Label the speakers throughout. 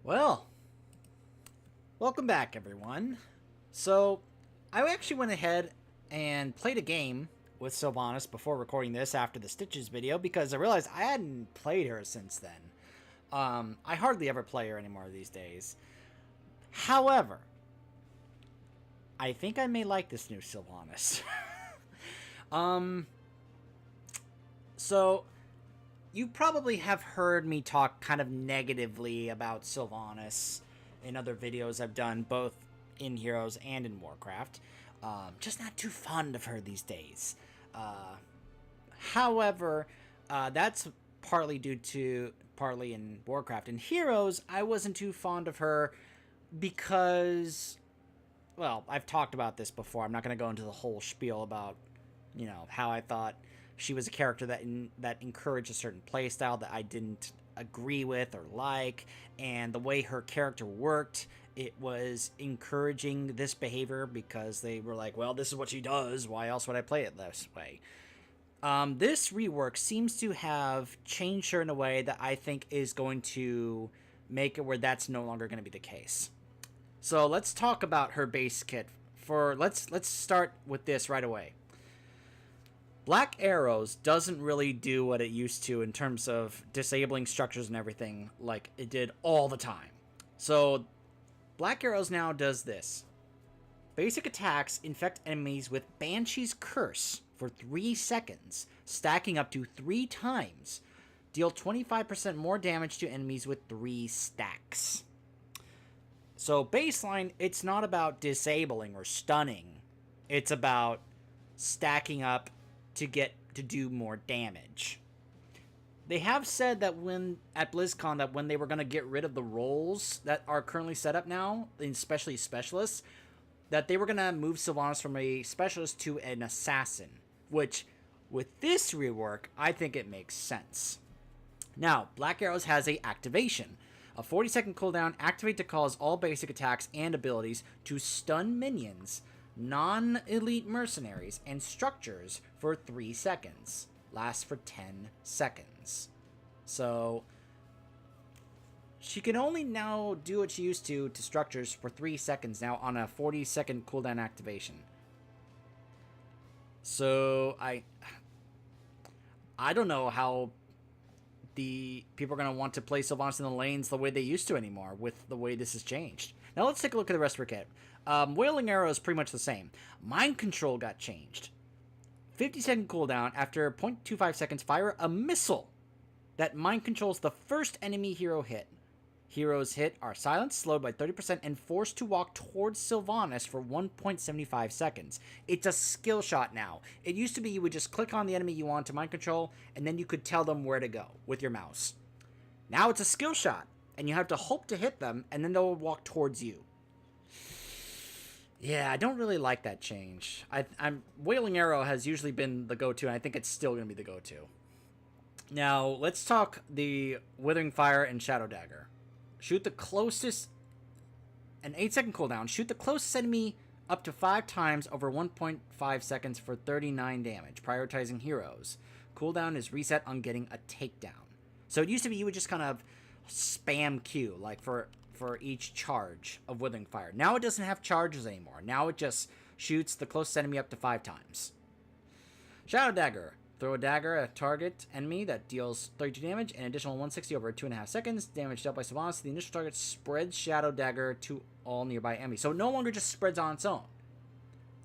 Speaker 1: Well, welcome back, everyone. So, I actually went ahead and played a game with Sylvanas before recording this after the Stitches video because I realized I hadn't played her since then. I hardly ever play her anymore these days. However, I think I may like this new Sylvanas. So, you probably have heard me talk kind of negatively about Sylvanas in other videos I've done, both in Heroes and in Warcraft. Just not too fond of her these days. However, that's partly in Warcraft. In Heroes, I wasn't too fond of her because, well, I've talked about this before. I'm not going to go into the whole spiel about, how I thought she was a character that encouraged a certain playstyle that I didn't agree with or like, and the way her character worked, it was encouraging this behavior because they were like, well, this is what she does, why else would I play it this way? This rework seems to have changed her in a way that I think is going to make it where that's no longer going to be the case. So let's talk about her base kit. Let's start with this right away. Black Arrows doesn't really do what it used to in terms of disabling structures and everything like it did all the time. So Black Arrows now does this. Basic attacks infect enemies with Banshee's Curse for 3 seconds, stacking up to 3 times. Deal 25% more damage to enemies with 3 stacks. So baseline, it's not about disabling or stunning. It's about stacking up to do more damage. They have said that at BlizzCon that when they were going to get rid of the roles that are currently set up now, especially specialists, that they were going to move Sylvanas from a specialist to an assassin, which with this rework, I think it makes sense. Now, Black Arrows has a activation. A 40-second cooldown, activate to cause all basic attacks and abilities to stun minions, non-elite mercenaries, and structures for 3 seconds. Lasts for 10 seconds. So, she can only now do what she used to structures for 3 seconds now on a 40-second cooldown activation. So, I don't know how the people are going to want to play Sylvanas in the lanes the way they used to anymore with the way this has changed. Now let's take a look at the rest of her kit. Wailing Arrow is pretty much the same. Mind Control got changed. 50-second cooldown. After 0.25 seconds, fire a missile that mind controls the first enemy hero hit. Heroes hit are silenced, slowed by 30%, and forced to walk towards Sylvanas for 1.75 seconds. It's a skill shot now. It used to be you would just click on the enemy you want to mind control, and then you could tell them where to go with your mouse. Now it's a skill shot, and you have to hope to hit them, and then they'll walk towards you. Yeah, I don't really like that change. Wailing Arrow has usually been the go-to, and I think it's still going to be the go-to. Now, let's talk the Withering Fire and Shadow Dagger. Shoot the closest... An 8-second cooldown. Shoot the closest enemy up to 5 times over 1.5 seconds for 39 damage, prioritizing heroes. Cooldown is reset on getting a takedown. So it used to be you would just kind of spam Q, like for each charge of Withering Fire. Now it doesn't have charges anymore. Now it just shoots the closest enemy up to 5 times. Shadow Dagger. Throw a dagger at a target enemy that deals 32 damage and additional 160 over 2.5 seconds. Damage dealt by Sylvanas. The initial target spreads Shadow Dagger to all nearby enemies. So it no longer just spreads on its own.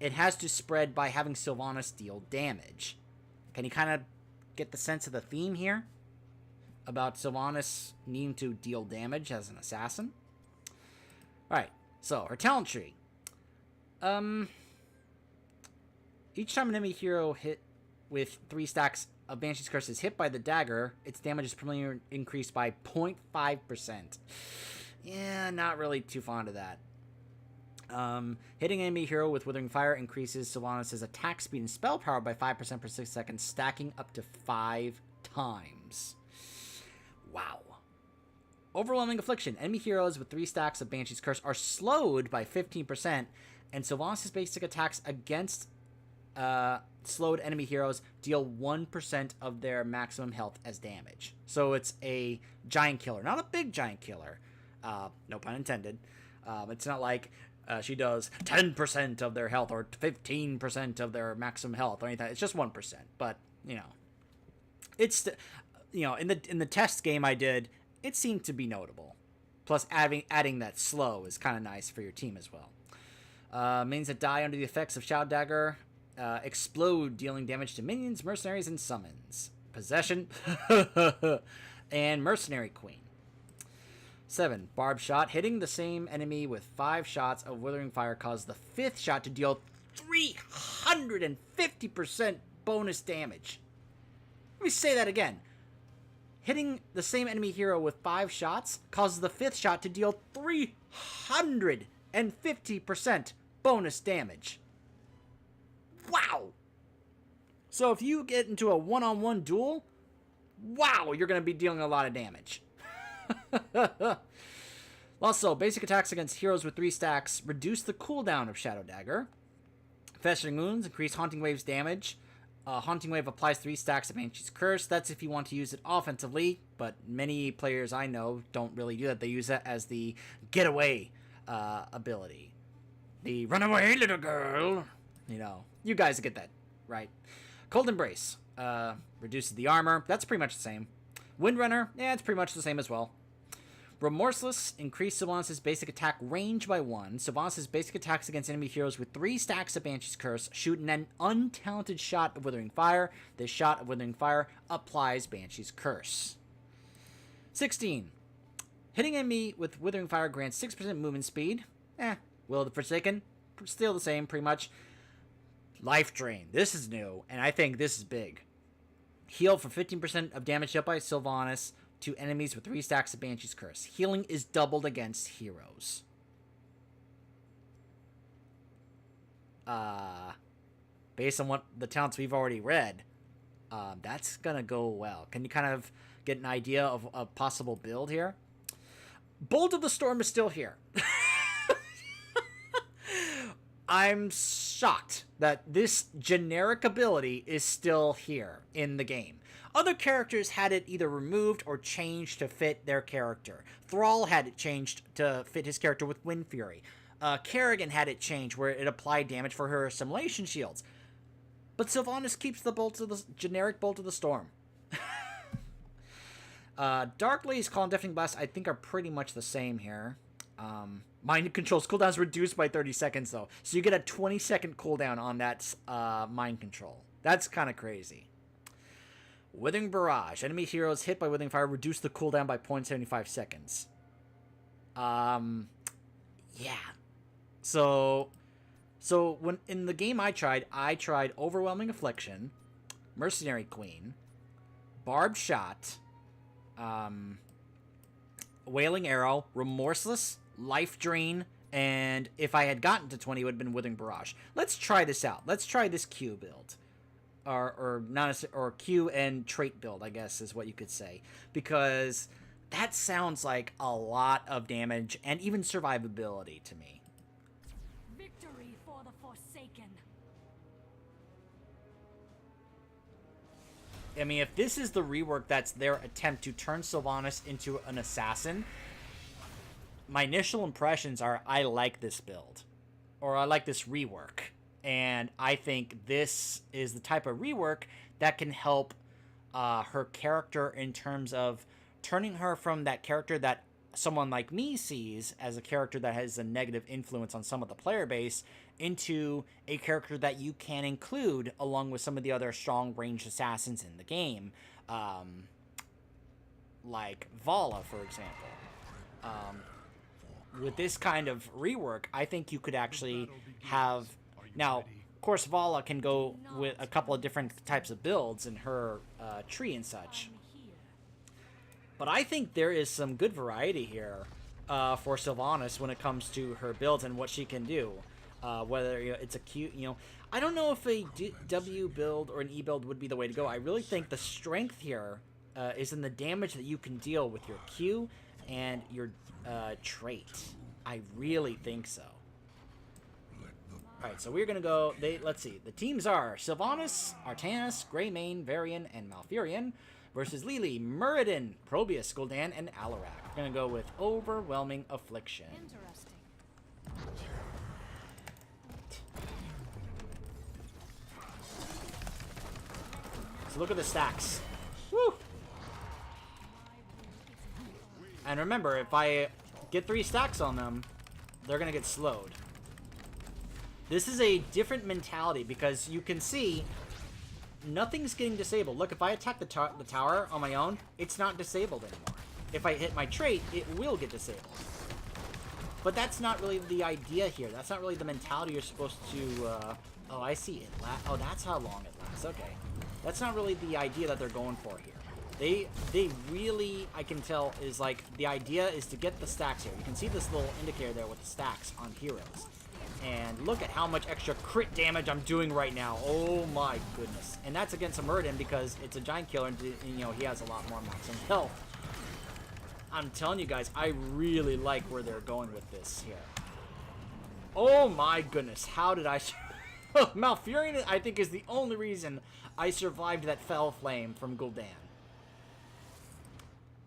Speaker 1: It has to spread by having Sylvanas deal damage. Can you kind of get the sense of the theme here? About Sylvanas needing to deal damage as an assassin? Alright, so her talent tree. Each time an enemy hero hit with 3 stacks of Banshee's Curse is hit by the dagger, its damage is permanently increased by 0.5%. Yeah, not really too fond of that. Hitting an enemy hero with Withering Fire increases Sylvanas' attack speed and spell power by 5% per 6 seconds, stacking up to 5 times. Wow. Overwhelming Affliction. Enemy heroes with 3 stacks of Banshee's Curse are slowed by 15%, and Sylvanas' basic attacks against slowed enemy heroes deal 1% of their maximum health as damage. So it's a giant killer. Not a big giant killer. No pun intended. It's not like she does 10% of their health or 15% of their maximum health or anything. It's just 1%. But, you know, it's, you know, in the test game I did, it seemed to be notable. Plus, adding that slow is kind of nice for your team as well. Minions that die under the effects of Shadow Dagger explode, dealing damage to minions, mercenaries, and summons. Possession and Mercenary Queen. 7. Barb Shot. Hitting the same enemy with 5 shots of Withering Fire causes the 5th shot to deal 350% bonus damage. Let me say that again. Hitting the same enemy hero with 5 shots causes the 5th shot to deal 350% bonus damage. Wow! So if you get into a one-on-one duel, wow, you're going to be dealing a lot of damage. Also, basic attacks against heroes with 3 stacks reduce the cooldown of Shadow Dagger. Festering Wounds increase Haunting Wave's damage. Haunting Wave applies 3 stacks of Banshee's Curse. That's if you want to use it offensively, but many players I know don't really do that. They use that as the getaway ability. The run away, little girl. You know, you guys get that, right? Cold Embrace reduces the armor. That's pretty much the same. Windrunner, yeah, it's pretty much the same as well. Remorseless increased Sylvanas' basic attack range by 1. Sylvanas' basic attacks against enemy heroes with 3 stacks of Banshee's Curse shoot an untalented shot of Withering Fire. This shot of Withering Fire applies Banshee's Curse. 16. Hitting enemy with Withering Fire grants 6% movement speed. Will of the Forsaken, still the same, pretty much. Life Drain. This is new, and I think this is big. Heal for 15% of damage dealt by Sylvanas to enemies with 3 stacks of Banshee's Curse. Healing is doubled against heroes. Based on what the talents we've already read, that's gonna go well. Can you kind of get an idea of a possible build here? Bolt of the Storm is still here. I'm shocked that this generic ability is still here in the game. Other characters had it either removed or changed to fit their character. Thrall had it changed to fit his character with Wind Fury. Kerrigan had it changed where it applied damage for her assimilation shields. But Sylvanas keeps the generic Bolt of the Storm. Dark Blaze, Calm, Deafening Blast, I think are pretty much the same here. Mind Control's cooldown is reduced by 30 seconds, though. So you get a 20-second cooldown on that Mind Control. That's kind of crazy. Withering Barrage. Enemy heroes hit by Withering Fire reduce the cooldown by 0.75 seconds. Yeah. So when in the game I tried Overwhelming Affliction, Mercenary Queen, Barbed Shot, Wailing Arrow, Remorseless, Life Drain, and if I had gotten to 20, it would have been Withering Barrage. Let's try this out. Let's try this Q build. Or Q and trait build, I guess is what you could say. Because that sounds like a lot of damage and even survivability to me.
Speaker 2: Victory for the Forsaken.
Speaker 1: I mean, if this is the rework that's their attempt to turn Sylvanas into an assassin, my initial impressions are I like this build. Or I like this rework. And I think this is the type of rework that can help her character in terms of turning her from that character that someone like me sees as a character that has a negative influence on some of the player base into a character that you can include along with some of the other strong ranged assassins in the game. Like Vala, for example. With this kind of rework, I think you could actually have... Now, of course, Vala can go with a couple of different types of builds in her tree and such. But I think there is some good variety here for Sylvanas when it comes to her builds and what she can do. Whether it's a Q, I don't know if a W build or an E build would be the way to go. I really think the strength here is in the damage that you can deal with your Q and your trait. I really think so. Alright, so we're going to go... let's see. The teams are Sylvanas, Artanis, Greymane, Varian, and Malfurion versus Lily, Muradin, Probius, Gul'dan, and Alarak. We're going to go with Overwhelming Affliction.
Speaker 2: Interesting.
Speaker 1: So look at the stacks. Woo! And remember, if I get 3 stacks on them, they're going to get slowed. This is a different mentality because you can see nothing's getting disabled. Look, if I attack the tower on my own, it's not disabled anymore. If I hit my trait, it will get disabled. But that's not really the idea here. That's not really the mentality you're supposed to... oh, I see it. Oh, that's how long it lasts. Okay. That's not really the idea that they're going for here. They really, I can tell, is like, the idea is to get the stacks here. You can see this little indicator there with the stacks on heroes. And look at how much extra crit damage I'm doing right now. Oh my goodness. And that's against a Muradin because it's a giant killer and, you know, he has a lot more maximum health. I'm telling you guys, I really like where they're going with this here. Oh my goodness. How did I... Malfurion, I think, is the only reason I survived that fell flame from Gul'dan.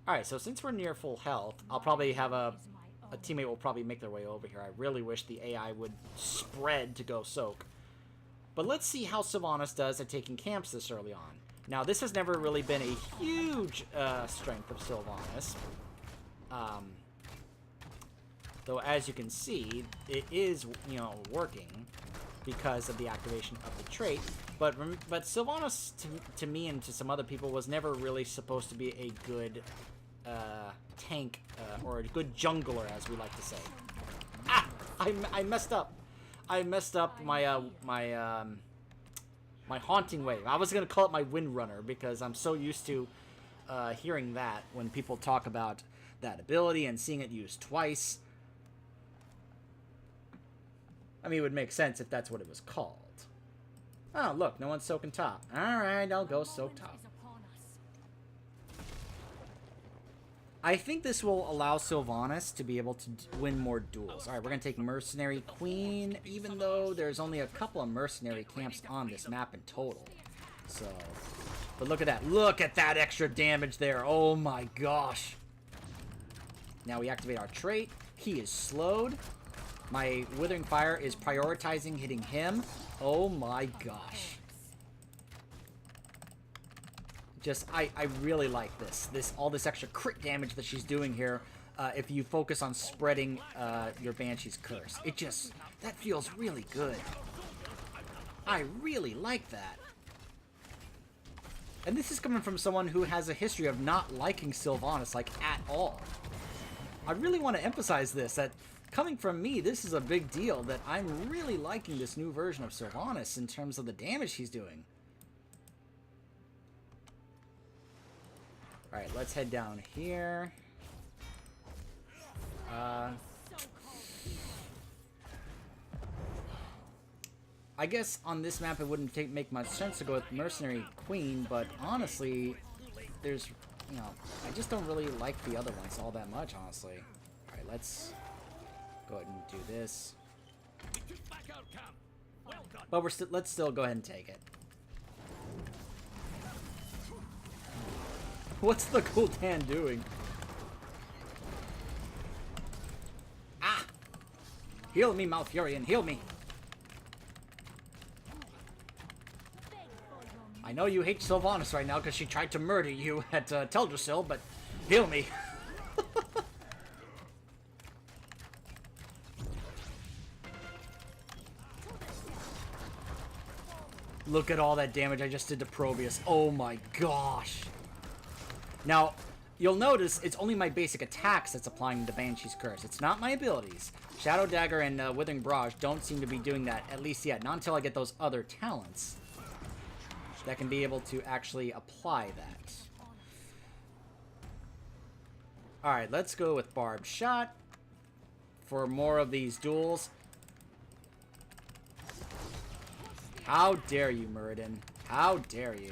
Speaker 1: Alright, so since we're near full health, I'll probably have a teammate will probably make their way over here. I really wish the AI would spread to go soak. But let's see how Sylvanas does at taking camps this early on. Now, this has never really been a huge strength of Sylvanas. Though, as you can see, it is, you know, working because of the activation of the trait. But Sylvanas, to me and to some other people, was never really supposed to be a good tank or a good jungler, as we like to say. Ah! I messed up. I messed up my my haunting wave. I was gonna call it my wind runner because I'm so used to hearing that when people talk about that ability and seeing it used twice. I mean, it would make sense if that's what it was called. Oh, look, no one's soaking top. Alright, I'll go soak top. I think this will allow Sylvanas to be able to win more duels. Alright, we're going to take Mercenary Queen, even though there's only a couple of mercenary camps on this map in total. So, but look at that. Look at that extra damage there. Oh my gosh. Now we activate our trait. He is slowed. My Withering Fire is prioritizing hitting him. Oh my gosh. Just, I really like this. All this extra crit damage that she's doing here, if you focus on spreading your Banshee's curse. It just, that feels really good. I really like that. And this is coming from someone who has a history of not liking Sylvanas, like, at all. I really want to emphasize this, that coming from me, this is a big deal, that I'm really liking this new version of Sylvanas in terms of the damage he's doing. Alright, let's head down here. I guess on this map it wouldn't make much sense to go with Mercenary Queen, but honestly, there's, you know, I just don't really like the other ones all that much, honestly. Alright, let's go ahead and do this. But let's still go ahead and take it. What's the Gul'dan doing? Ah! Heal me, Malfurion, heal me! I know you hate Sylvanas right now because she tried to murder you at Teldrassil, but heal me. Look at all that damage I just did to Probius. Oh my gosh. Now, you'll notice it's only my basic attacks that's applying the Banshee's Curse. It's not my abilities. Shadow Dagger and Withering Barrage don't seem to be doing that, at least yet. Not until I get those other talents that can be able to actually apply that. Alright, let's go with Barbed Shot for more of these duels. How dare you, Muradin? How dare you?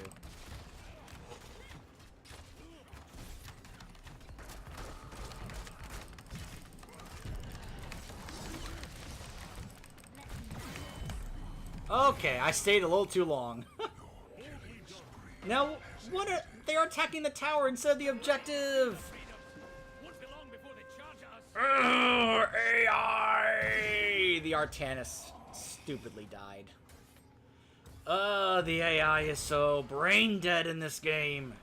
Speaker 1: Okay, I stayed a little too long. Now, they are attacking the tower instead of the objective. Ugh, AI! The Artanis stupidly died. The AI is so brain dead in this game.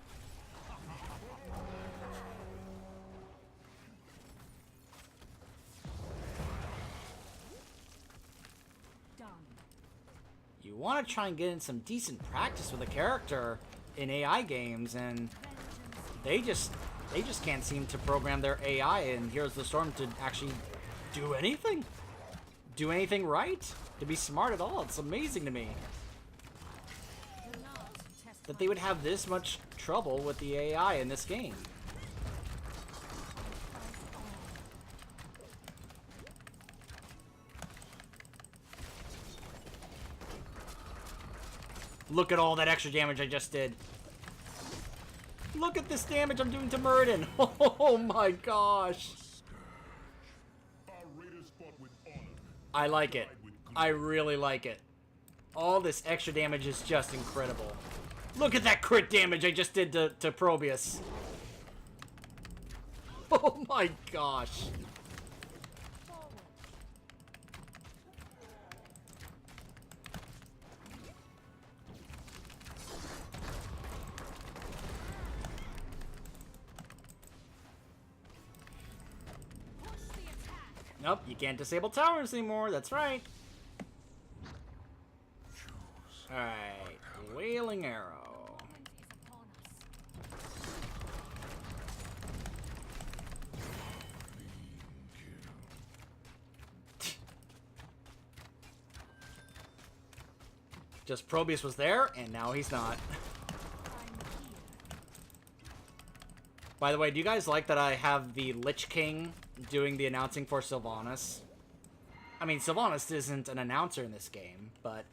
Speaker 1: You want to try and get in some decent practice with a character in AI games, and they just can't seem to program their AI in Heroes of the Storm to actually do anything right, to be smart at all. It's amazing to me that they would have this much trouble with the AI in this game. Look at all that extra damage I just did. Look at this damage I'm doing to Muradin. Oh my gosh. I like it. I really like it. All this extra damage is just incredible. Look at that crit damage I just did to Probius. Oh my gosh. Nope, you can't disable towers anymore, that's right. Alright, Wailing Arrow. Just Probius was there, and now he's not. By the way, do you guys like that I have the Lich King doing the announcing for Sylvanas? I mean, Sylvanas isn't an announcer in this game, but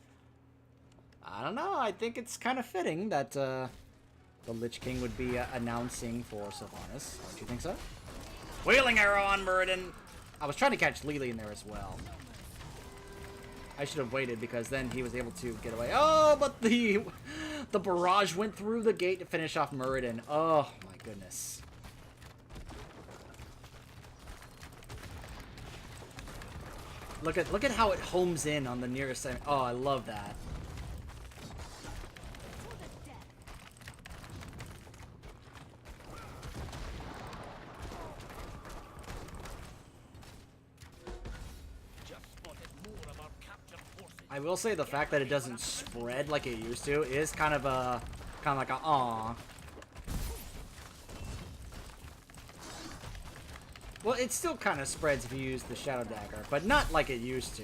Speaker 1: I don't know. I think it's kind of fitting that the Lich King would be announcing for Sylvanas. Don't you think so? Wailing Arrow on Muradin. I was trying to catch Lily in there as well. I should have waited because then he was able to get away. Oh, but the barrage went through the gate to finish off Muradin. Oh my goodness. Look at how it homes in on the nearest enemy. Oh, I love that. I will say the fact that it doesn't spread like it used to is kind of like a aw. Well, it still kind of spreads if you use the Shadow Dagger, but not like it used to.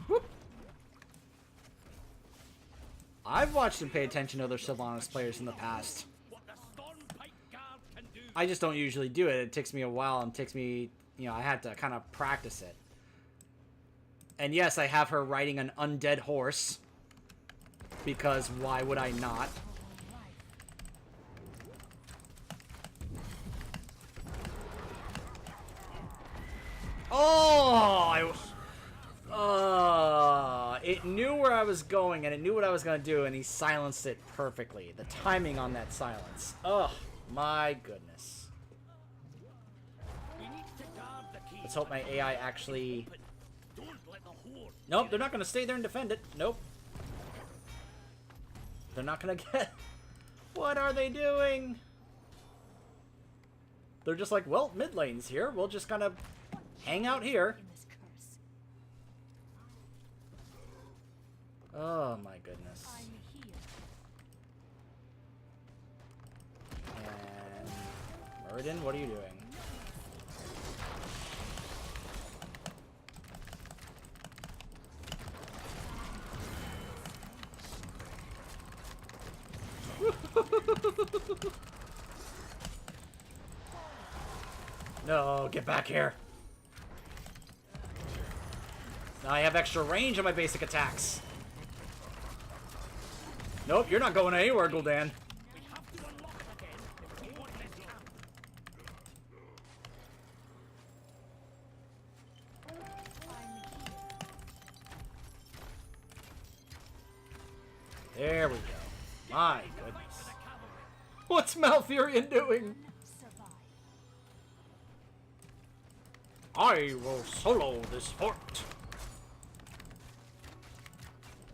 Speaker 1: Whoop. I've watched and paid attention to other Sylvanas players in the past. I just don't usually do it. It takes me a while and takes me, you know, I had to kind of practice it. And yes, I have her riding an undead horse. Because why would I not? Oh! It knew where I was going and it knew what I was going to do and he silenced it perfectly. The timing on that silence. Oh, my goodness. Let's hope my AI actually... Nope, they're not going to stay there and defend it. Nope. They're not gonna get... What are they doing? They're just like, well, mid lane's here. We'll just kind of hang out here. Oh my goodness. And... Muradin, what are you doing? No, get back here. Now I have extra range on my basic attacks. Nope, you're not going anywhere, Gul'dan. There we go. My goodness. What's Malfurion doing?
Speaker 2: Survive.
Speaker 1: I will solo this fort.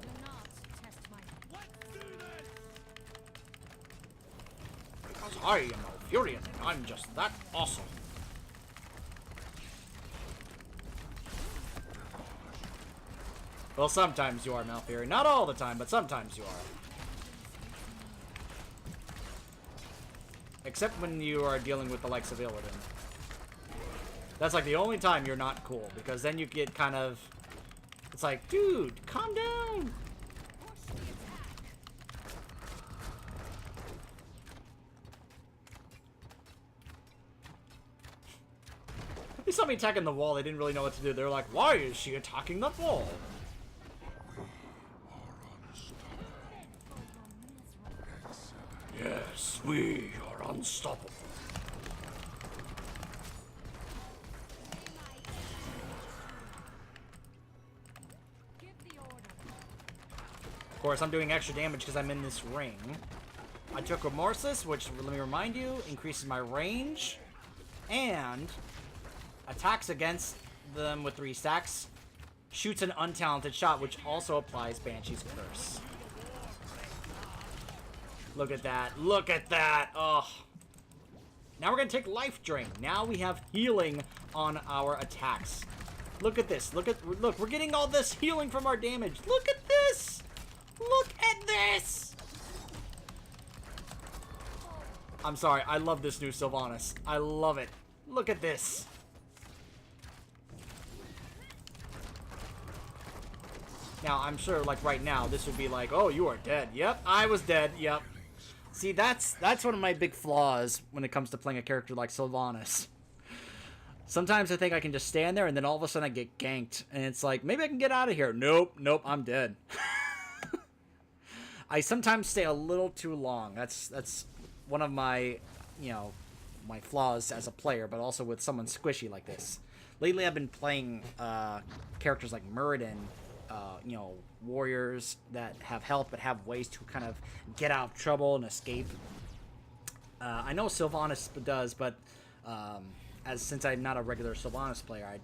Speaker 2: Do not test my
Speaker 1: Because I am Malfurion, and I'm just that awesome. Well, sometimes you are, Malfurion. Not all the time, but sometimes you are. Except when you are dealing with the likes of Illidan. That's like the only time you're not cool, because then you get kind of... It's like, dude, calm down! They saw me attacking the wall, they didn't really know what to do. They were like, why is she attacking the wall? Yes, we are unstoppable.
Speaker 2: give the order.
Speaker 1: Of course, I'm doing extra damage because I'm in this ring. I took Remorseless, which, let me remind you, increases my range. And attacks against them with 3 stacks. Shoots an untalented shot, which also applies Banshee's Curse. Look at that. Look at that. Ugh. Now we're going to take Life Drain. Now we have healing on our attacks. Look at this. Look, we're getting all this healing from our damage. Look at this. Look at this. I'm sorry. I love this new Sylvanas. I love it. Look at this. Now, I'm sure, like, right now, this would be like, oh, you are dead. Yep, I was dead. Yep. See, that's one of my big flaws when it comes to playing a character like Sylvanas. Sometimes I think I can just stand there, and then all of a sudden I get ganked. And it's like, maybe I can get out of here. Nope, I'm dead. I sometimes stay a little too long. That's one of my, my flaws as a player, but also with someone squishy like this. Lately, I've been playing characters like Muradin, warriors that have health but have ways to kind of get out of trouble and escape. I know Sylvanas does, but since I'm not a regular Sylvanas player, I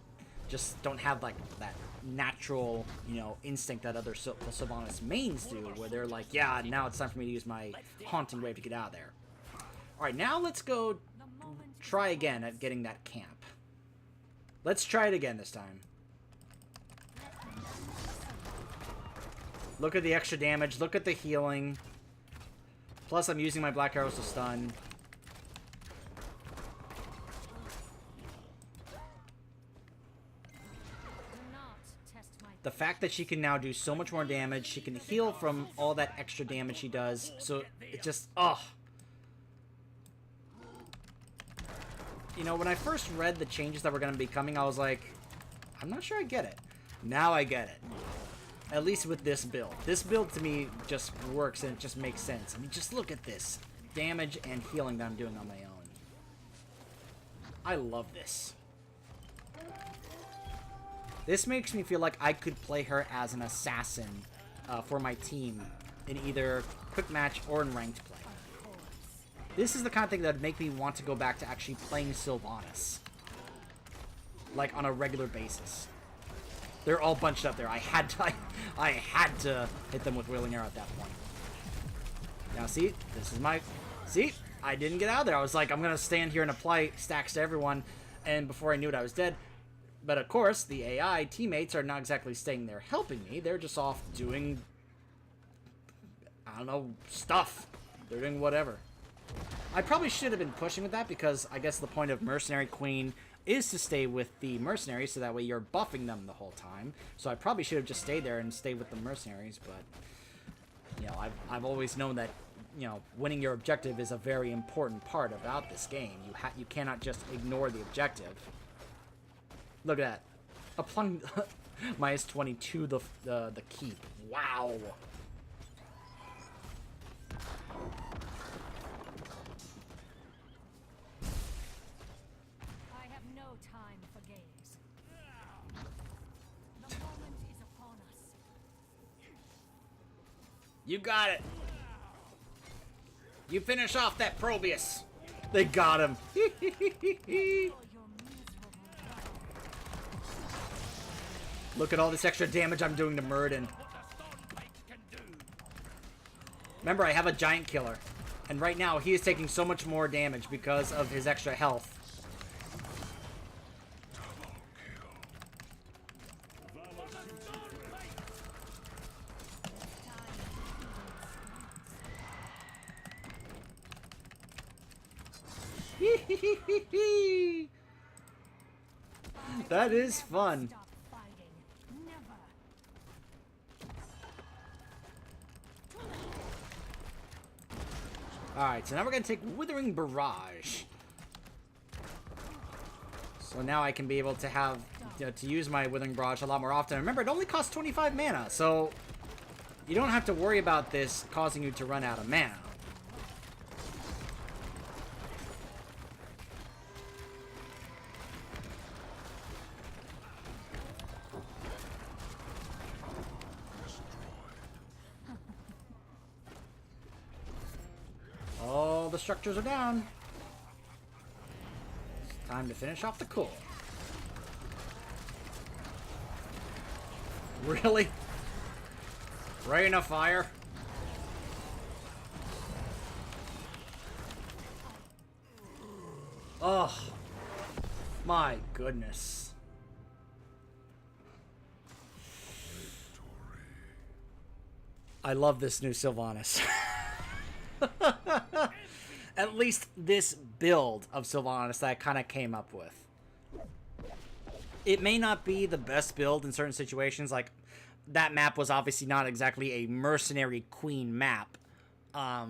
Speaker 1: just don't have like that natural, instinct that other Sylvanas mains do, where they're like, yeah, now it's time for me to use my haunting wave to get out of there. All right, now let's go try again at getting that camp. Let's try it again this time. Look at the extra damage. Look at the healing. Plus, I'm using my black arrows to stun. The fact that she can now do so much more damage, she can heal from all that extra damage she does. So, it just, when I first read the changes that were going to be coming, I was like, I'm not sure I get it. Now I get it. At least with this build. This build to me just works and it just makes sense. I mean, just look at this. Damage and healing that I'm doing on my own. I love this. This makes me feel like I could play her as an assassin for my team in either quick match or in ranked play. This is the kind of thing that would make me want to go back to actually playing Sylvanas. Like on a regular basis. They're all bunched up there. I had to hit them with Wailing Arrow at that point. Now, see? This is my... See? I didn't get out of there. I was like, I'm going to stand here and apply stacks to everyone. And before I knew it, I was dead. But, of course, the AI teammates are not exactly staying there helping me. They're just off doing... I don't know, stuff. They're doing whatever. I probably should have been pushing with that because I guess the point of Mercenary Queen is to stay with the mercenaries, so that way you're buffing them the whole time. So I probably should have just stayed there and stayed with the mercenaries, but, I've always known that, winning your objective is a very important part about this game. You cannot just ignore the objective. Look at that. Applying minus 22 the keep. Wow. You got it. You finish off that Probius. They got him. Look at all this extra damage I'm doing to Murden. Remember, I have a giant killer. And right now, he is taking so much more damage because of his extra health. That is fun. Alright, so now we're going to take Withering Barrage. So now I can be able to have, to use my Withering Barrage a lot more often. Remember, it only costs 25 mana, so you don't have to worry about this causing you to run out of mana. All the structures are down. It's time to finish off the core. Really? Rain of fire? Oh, my goodness. I love this new Sylvanas. At least this build of Sylvanas that I kind of came up with. It may not be the best build in certain situations, like that map was obviously not exactly a mercenary queen map. But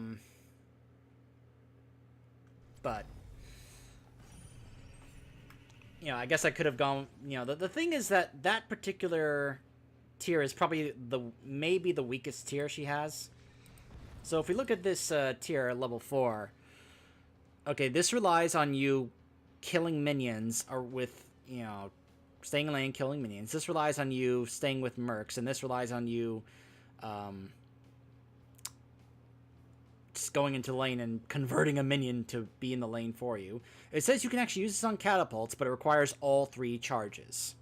Speaker 1: you know, I guess I could have gone, you know, the thing is that that particular tier is probably maybe the weakest tier she has. So if we look at this tier, level 4, okay, this relies on you killing minions, or with, you know, staying in lane, killing minions. This relies on you staying with mercs, and this relies on you just going into lane and converting a minion to be in the lane for you. It says you can actually use this on catapults, but it requires all 3 charges.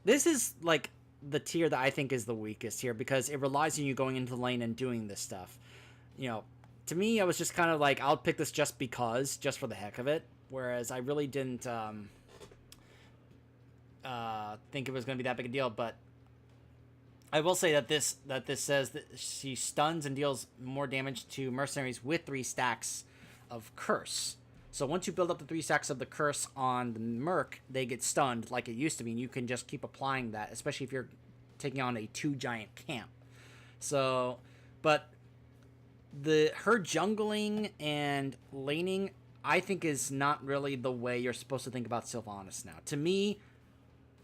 Speaker 1: This is, like, the tier that I think is the weakest here, because it relies on you going into the lane and doing this stuff. You know, to me, I was just kind of like, I'll pick this just because, just for the heck of it, whereas I really didn't think it was going to be that big a deal. But I will say that this says that she stuns and deals more damage to mercenaries with 3 stacks of curse. So once you build up the 3 stacks of the curse on the merc, they get stunned like it used to be, and you can just keep applying that, especially if you're taking on a 2 giant camp. So, but her jungling and laning, I think, is not really the way you're supposed to think about Sylvanas now. To me,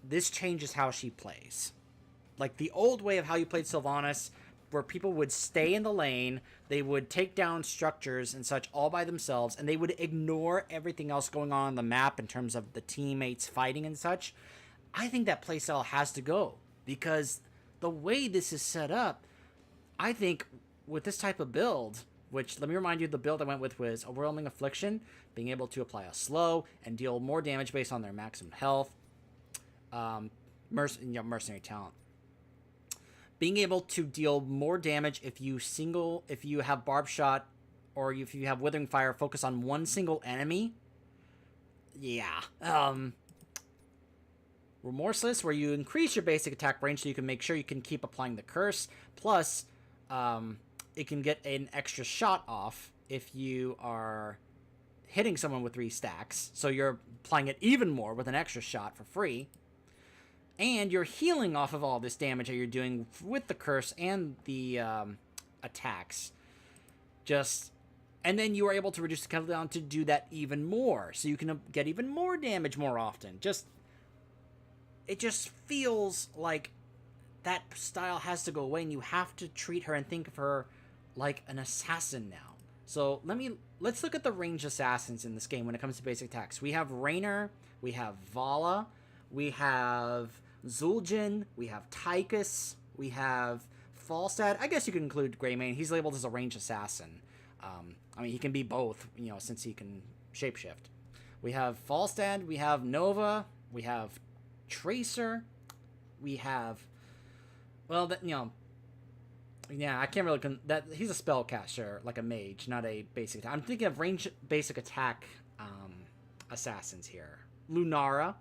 Speaker 1: this changes how she plays. Like the old way of how you played Sylvanas, where people would stay in the lane, they would take down structures and such all by themselves, and they would ignore everything else going on the map in terms of the teammates fighting and such. I think that playstyle has to go, because the way this is set up, I think with this type of build, which, let me remind you, the build I went with was Overwhelming Affliction, being able to apply a slow and deal more damage based on their maximum health, mercenary talent. Being able to deal more damage if you have Barb Shot, or if you have Withering Fire, focus on one single enemy. Yeah. Remorseless, where you increase your basic attack range so you can make sure you can keep applying the curse. Plus, it can get an extra shot off if you are hitting someone with 3 stacks. So you're applying it even more with an extra shot for free. And you're healing off of all this damage that you're doing with the curse and the attacks. And then you are able to reduce the cooldown to do that even more. So you can get even more damage more often. It just feels like that style has to go away, and you have to treat her and think of her like an assassin now. So let's look at the ranged assassins in this game when it comes to basic attacks. We have Raynor, we have Vala, we have Zul'jin, we have Tychus, we have Falstad, I guess you could include Greymane. He's labeled as a ranged assassin. I mean, he can be both, since he can shapeshift. We have Falstad, we have Nova, we have Tracer, we have, well, yeah, I can't really, he's a spellcaster, like a mage, not a basic attack. I'm thinking of ranged basic attack assassins here. Lunara.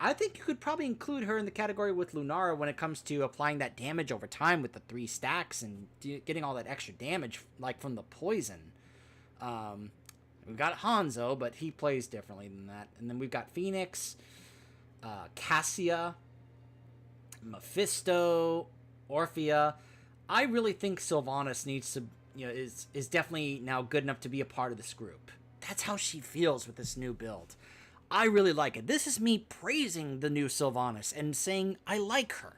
Speaker 1: I think you could probably include her in the category with Lunara when it comes to applying that damage over time with the 3 stacks and getting all that extra damage, like from the poison. We've got Hanzo, but he plays differently than that. And then we've got Phoenix, Cassia, Mephisto, Orphea. I really think Sylvanas needs to, is definitely now good enough to be a part of this group. That's how she feels with this new build. I really like it. This is me praising the new Sylvanas and saying I like her.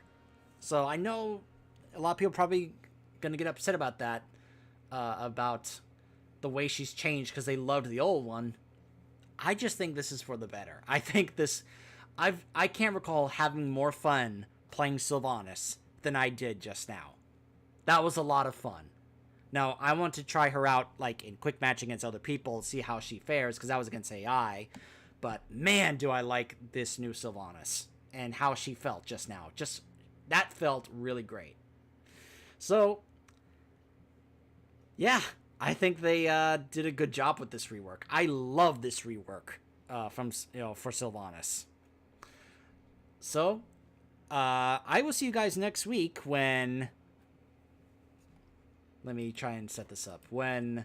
Speaker 1: So I know a lot of people probably going to get upset about that, about the way she's changed because they loved the old one. I just think this is for the better. I think this... I can't recall having more fun playing Sylvanas than I did just now. That was a lot of fun. Now, I want to try her out like in quick match against other people, see how she fares, because that was against AI. But man, do I like this new Sylvanas and how she felt just now. Just that felt really great. So, yeah, I think they did a good job with this rework. I love this rework for Sylvanas. So, I will see you guys next week when... Let me try and set this up. When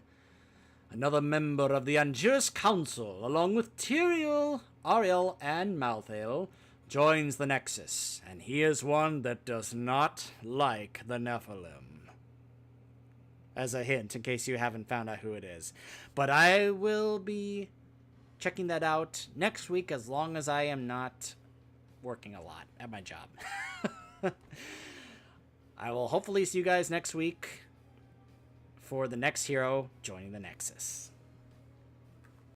Speaker 1: another member of the Anjurus Council, along with Tyrael, Ariel, and Malthael, joins the Nexus. And he is one that does not like the Nephilim. As a hint, in case you haven't found out who it is. But I will be checking that out next week, as long as I am not working a lot at my job. I will hopefully see you guys next week for the next hero joining the Nexus.